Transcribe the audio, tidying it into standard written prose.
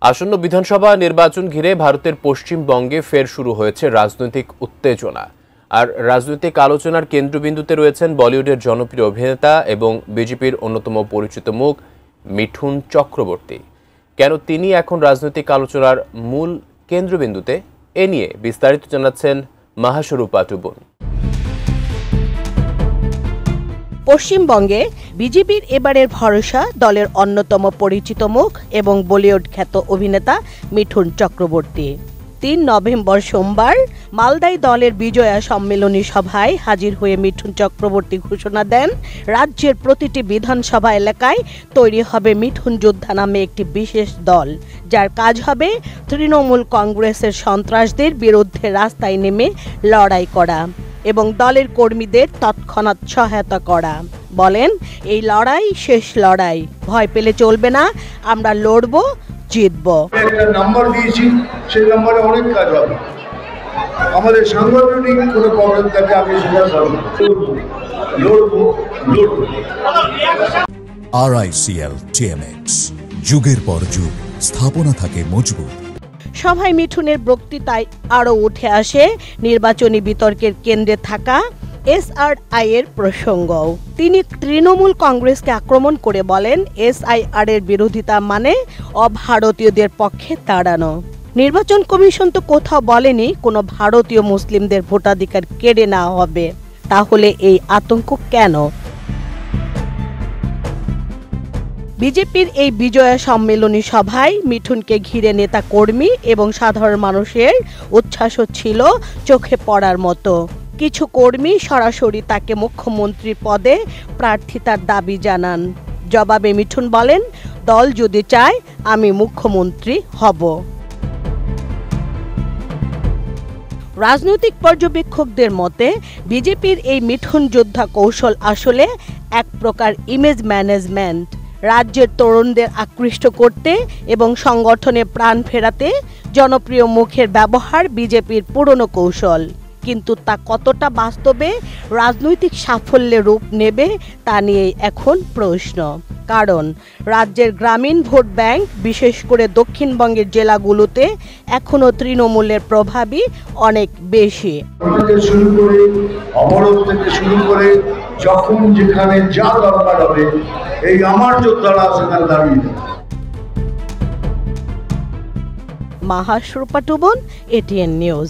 আসন্ন বিধানসভা নির্বাচন ঘিরে ভারতের পশ্চিমবঙ্গে ফের শুরু হয়েছে রাজনৈতিক উত্তেজনা। আর রাজনৈতিক আলোচনার কেন্দ্রবিন্দুতে রয়েছেন বলিউডের জনপ্রিয় অভিনেতা এবং বিজেপির অন্যতম পরিচিত মুখ মিঠুন চক্রবর্তী। কেন তিনি এখন রাজনৈতিক আলোচনার মূল কেন্দ্রবিন্দুতে, এ নিয়ে বিস্তারিত জানাচ্ছেন মাহাস্বরূপা টুবুন। পশ্চিমবঙ্গে বিজেপির এবারের ভরসা দলের অন্যতম পরিচিত মুখ এবং বলিউড খ্যাত অভিনেতা মিঠুন চক্রবর্তী। ৩ নভেম্বর সোমবার মালদায় দলের বিজয়া সম্মেলনী সভায় হাজির হয়ে মিঠুন চক্রবর্তী ঘোষণা দেন, রাজ্যের প্রতিটি বিধানসভা এলাকায় তৈরি হবে মিঠুন যোদ্ধা নামে একটি বিশেষ দল, যার কাজ হবে তৃণমূল কংগ্রেসের সন্ত্রাসদের বিরুদ্ধে রাস্তায় নেমে লড়াই করা এবং দলের কর্মীদের তৎক্ষণাৎ সহায়তা করা। বলেন, এই লড়াই শেষ লড়াই, ভয় পেলে চলবে না, আমরা লড়বো, জিতবো। একটা নাম্বার দিয়েছি, সেই নাম্বারে অনেক কাজ হবে। আমাদের সাংগঠনিক কোনো প্রবলেম থাকে, আমি সেটা লড়বো। RICL TMX, যুগের পর যুগ স্থাপনা থাকে মজবুত। সভায় মিঠুনের বক্তৃতায় আরও উঠে আসে নির্বাচনী বিতর্কের কেন্দ্রে থাকা SRI এর প্রসঙ্গ। তিনি তৃণমূল কংগ্রেসকে আক্রমণ করে বলেন, SIR এর বিরোধিতা মানে অভারতীয়দের পক্ষে দাঁড়ানো। নির্বাচন কমিশন তো কোথাও বলেনি কোনো ভারতীয় মুসলিমদের ভোটাধিকার কেড়ে নেওয়া হবে, তাহলে এই আতঙ্ক কেন? বিজেপির এই বিজয়া সম্মেলনী সভায় মিঠুনকে ঘিরে নেতা কর্মী এবং সাধারণ মানুষের উচ্ছ্বাস ছিল চোখে পড়ার মতো। কিছু কর্মী সরাসরি তাকে মুখ্যমন্ত্রীর পদে প্রার্থিতার দাবি জানান। জবাবে মিঠুন বলেন, দল যদি চায় আমি মুখ্যমন্ত্রী হব। রাজনৈতিক পর্যবেক্ষকদের মতে বিজেপির এই মিঠুন যোদ্ধা কৌশল আসলে এক প্রকার ইমেজ ম্যানেজমেন্ট। রাজ্যের তরুণদের আকৃষ্ট করতে এবং সংগঠনে প্রাণ ফেরাতে জনপ্রিয় মুখের ব্যবহার বিজেপির পুরনো কৌশল, কিন্তু তা কতটা বাস্তবে রাজনৈতিক সাফল্যে রূপ নেবে তা নিয়েই এখন প্রশ্ন। কারণ রাজ্যের গ্রামীণ ভোট ব্যাংক, বিশেষ করে দক্ষিণবঙ্গের জেলাগুলোতে এখনো তৃণমূলের প্রভাবই অনেক বেশি। অবরোধ থেকে শুরু করে যখন যেখানে যা দরকার হবে, এই আমার যোদ্ধারা সেখানে দাঁড়িয়ে। মাহাস্বরূপা টুবুন, ATN নিউজ।